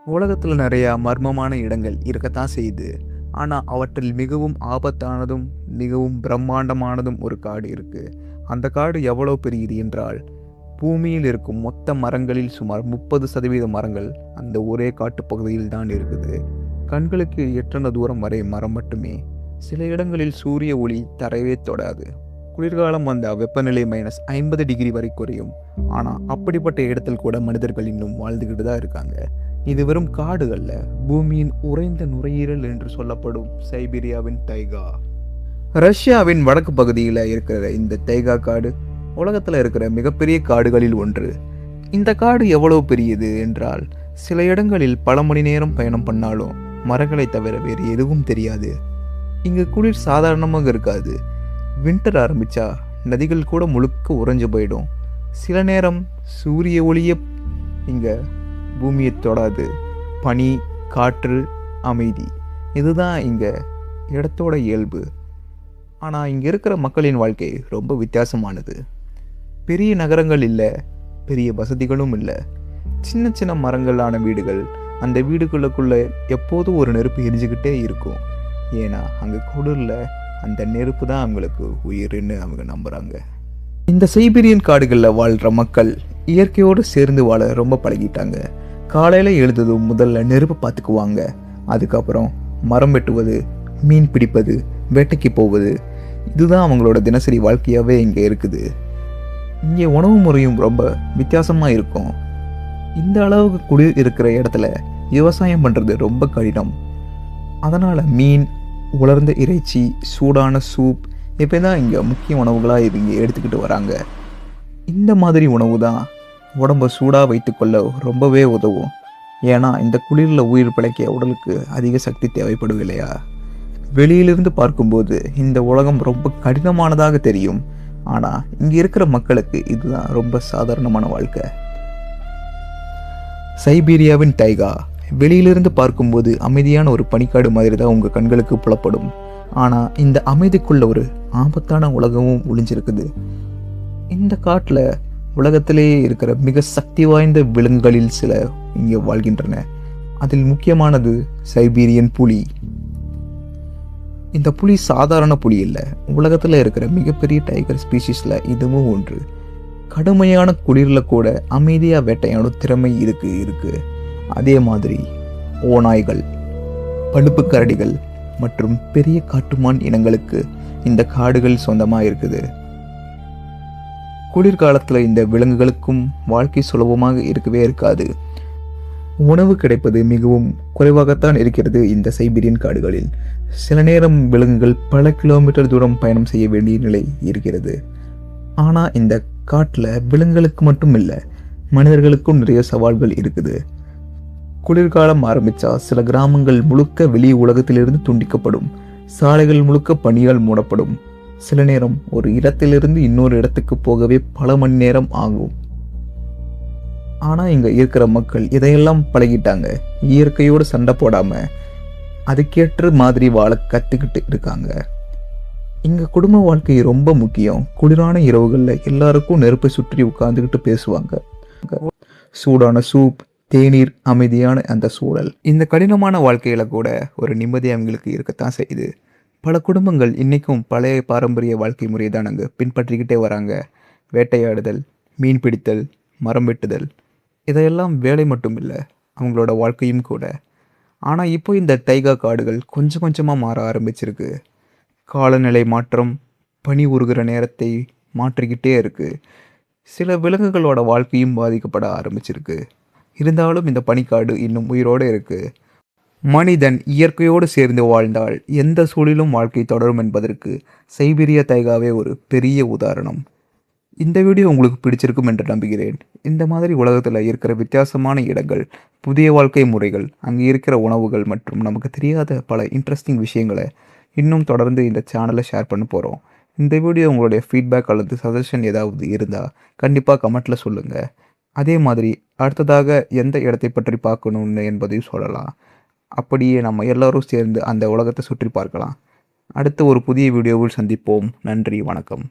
உலகத்தில் நிறையா மர்மமான இடங்கள் இருக்கத்தான் செய்யுது. ஆனால் அவற்றில் மிகவும் ஆபத்தானதும் மிகவும் பிரம்மாண்டமானதும் ஒரு காடு இருக்கு. அந்த காடு எவ்வளோ பெரியது என்றால், பூமியில் இருக்கும் மொத்த மரங்களில் சுமார் 30% மரங்கள் அந்த ஒரே காட்டுப்பகுதியில் தான் இருக்குது. கண்களுக்கு எட்டன தூரம் வரை மரம் மட்டுமே. சில இடங்களில் சூரிய ஒளி தரையவே தொடாது. குளிர்காலம் வந்த வெப்பநிலை -50 டிகிரி வரை குறையும். ஆனால் அப்படிப்பட்ட இடத்தில் கூட மனிதர்கள் இன்னும் வாழ்ந்துக்கிட்டு தான் இருக்காங்க. இது வெறும் காடுகள்ல, பூமியின் உறைந்த நுரையீரல் என்று சொல்லப்படும் சைபீரியாவின் டைகா. ரஷ்யாவின் வடக்கு பகுதியில் இருக்கிற இந்த டைகா காடு உலகத்தில் இருக்கிற மிகப்பெரிய காடுகளில் ஒன்று. இந்த காடு எவ்வளவு பெரியது என்றால், சில இடங்களில் பல மணி நேரம் பயணம் பண்ணாலும் மரங்களை தவிர வேறு எதுவும் தெரியாது. இங்கு குளிர் சாதாரணமாக இருக்காது. வின்டர் ஆரம்பிச்சா நதிகள் கூட முழுக்க உறைஞ்சு போயிடும். சில நேரம் சூரிய ஒளிய இங்க பூமியை தொடாது. பனி, காற்று, அமைதி, இதுதான் இங்க இடத்தோட இயல்பு. ஆனால் இங்கே இருக்கிற மக்களின் வாழ்க்கை ரொம்ப வித்தியாசமானது. பெரிய நகரங்கள் இல்லை, பெரிய வசதிகளும் இல்லை. சின்ன சின்ன மரங்களான வீடுகள். அந்த வீடுகளுக்குள்ள எப்போதும் ஒரு நெருப்பு எரிஞ்சுக்கிட்டே இருக்கும். ஏன்னா அங்கே குளிரில் அந்த நெருப்பு தான் அவங்களுக்கு உயிர்னு அவங்க நம்புகிறாங்க. இந்த சைபீரியன் காடுகளில் வாழ்கிற மக்கள் இயற்கையோடு சேர்ந்து வாழ ரொம்ப பழகிட்டாங்க. காலையில் எழுந்ததும் முதல்ல நெருப்பு பார்த்துக்குவாங்க. அதுக்கப்புறம் மரம் வெட்டுவது, மீன் பிடிப்பது, வேட்டைக்கு போவது, இதுதான் அவங்களோட தினசரி வாழ்க்கையாகவே இங்கே இருக்குது. இங்கே உணவு முறையும் ரொம்ப வித்தியாசமாக இருக்கும். இந்த அளவுக்கு குளிர் இருக்கிற இடத்துல விவசாயம் பண்ணுறது ரொம்ப கடினம். அதனால் மீன், உலர்ந்த இறைச்சி, சூடான சூப் இப்போ தான் இங்கே முக்கிய உணவுகளாக இவங்க எடுத்துக்கிட்டு வராங்க. இந்த மாதிரி உணவு தான் உடம்பை சூடாக வைத்துக்கொள்ள ரொம்பவே உதவும். ஏன்னா இந்த குளிரில் உயிர் பிழைக்க உடலுக்கு அதிக சக்தி தேவைப்படும் இல்லையா? வெளியிலிருந்து பார்க்கும்போது இந்த உலகம் ரொம்ப கடினமானதாக தெரியும். ஆனால் இங்கே இருக்கிற மக்களுக்கு இதுதான் ரொம்ப சாதாரணமான வாழ்க்கை. சைபீரியாவின் டைகா வெளியிலிருந்து பார்க்கும்போது அமைதியான ஒரு பனிக்காடு மாதிரி தான் உங்கள் கண்களுக்கு புலப்படும். ஆனால் இந்த அமைதிக்குள்ள ஒரு ஆபத்தான உலகமும் ஒளிஞ்சிருக்குது. இந்த காட்டில் உலகத்திலேயே இருக்கிற மிக சக்தி வாய்ந்த விலங்குகளில் சில இங்கே வாழ்கின்றன. அதில் முக்கியமானது சைபீரியன் புலி. இந்த புலி சாதாரண புலி இல்லை. உலகத்தில் இருக்கிற மிகப்பெரிய டைகர் ஸ்பீஷீஸில் இதுவும் ஒன்று. கடுமையான குளிரில் கூட அமைதியாக வேட்டையாடும் திறமை இதுக்கு இருக்கு. அதே மாதிரி ஓநாய்கள், பழுப்பு கரடிகள் மற்றும் பெரிய காட்டுமான் இனங்களுக்கு இந்த காடுகள் சொந்தமாக இருக்குது. குளிர்காலத்தில் இந்த விலங்குகளுக்கும் வாழ்க்கை சுலபமாக இருக்கவே இருக்காது. உணவு கிடைப்பது மிகவும் குறைவாகத்தான் இருக்கிறது இந்த சைபீரியன் காடுகளில். சில நேரம் விலங்குகள் பல கிலோமீட்டர் தூரம் பயணம் செய்ய வேண்டிய நிலை இருக்கிறது. ஆனால் இந்த காட்டில் விலங்குகளுக்கு மட்டும் இல்லை, மனிதர்களுக்கும் நிறைய சவால்கள் இருக்குது. குளிர்காலம் ஆரம்பித்தா சில கிராமங்கள் முழுக்க வெளி உலகத்திலிருந்து துண்டிக்கப்படும். சாலைகள் முழுக்க பனியால் மூடப்படும். சில நேரம் ஒரு இடத்திலிருந்து இன்னொரு இடத்துக்கு போகவே பல மணி நேரம் ஆகும். ஆனால் இங்கே இருக்கிற மக்கள் இதையெல்லாம் பழகிட்டாங்க. இயற்கையோடு சண்டை போடாமல் அதுக்கேற்ற மாதிரி வாழ கற்றுக்கிட்டு இருக்காங்க. இங்கே குடும்ப வாழ்க்கை ரொம்ப முக்கியம். குளிரான இரவுகளில் எல்லாருக்கும் நெருப்பை சுற்றி உட்கார்ந்துக்கிட்டு பேசுவாங்க. சூடான சூப், தேநீர், அமைதியான அந்த சூழல். இந்த கடினமான வாழ்க்கையில கூட ஒரு நிம்மதி அவங்களுக்கு இருக்கத்தான் செய்யுது. பல குடும்பங்கள் இன்னைக்கும் பழைய பாரம்பரிய வாழ்க்கை முறையை தான் அங்கே பின்பற்றிக்கிட்டே வராங்க. வேட்டையாடுதல், மீன் பிடித்தல், மரம் வெட்டுதல், இதையெல்லாம் வேலை மட்டும் இல்லை, அவங்களோட வாழ்க்கையும் கூட. ஆனால் இப்போ இந்த டைகா காடுகள் கொஞ்சம் கொஞ்சமாக மாற ஆரம்பிச்சிருக்கு. காலநிலை மாற்றம் பனி உருகிற நேரத்தை மாற்றிக்கிட்டே இருக்கு. சில விலங்குகளோட வாழ்க்கையும் பாதிக்கப்பட ஆரம்பிச்சிருக்கு. இருந்தாலும் இந்த பனிக்காடு இன்னும் உயிரோடு இருக்கு. மனிதன் இயற்கையோடு சேர்ந்து வாழ்ந்தால் எந்த சூழலும் வாழ்க்கை தொடரும் என்பதற்கு சைபீரிய டைகாவே ஒரு பெரிய உதாரணம். இந்த வீடியோ உங்களுக்கு பிடிச்சிருக்கும் என்று நம்புகிறேன். இந்த மாதிரி உலகத்தில் இருக்கிற வித்தியாசமான இடங்கள், புதிய வாழ்க்கை முறைகள், அங்கே இருக்கிற உணவுகள் மற்றும் நமக்கு தெரியாத பல இன்ட்ரெஸ்டிங் விஷயங்களை இன்னும் தொடர்ந்து இந்த சேனலை ஷேர் பண்ண போகிறோம். இந்த வீடியோ உங்களுடைய ஃபீட்பேக் அல்லது சஜஷன் ஏதாவது இருந்தால் கண்டிப்பாக கமெண்ட்டில் சொல்லுங்கள். அதே மாதிரி அடுத்ததாக எந்த இடத்தை பற்றி பார்க்கணுன்னு என்பதையும் சொல்லலாம். அப்படியே நம்ம எல்லோரும் சேர்ந்து அந்த உலகத்தை சுற்றி பார்க்கலாம். அடுத்த ஒரு புதிய வீடியோவில் சந்திப்போம். நன்றி, வணக்கம்.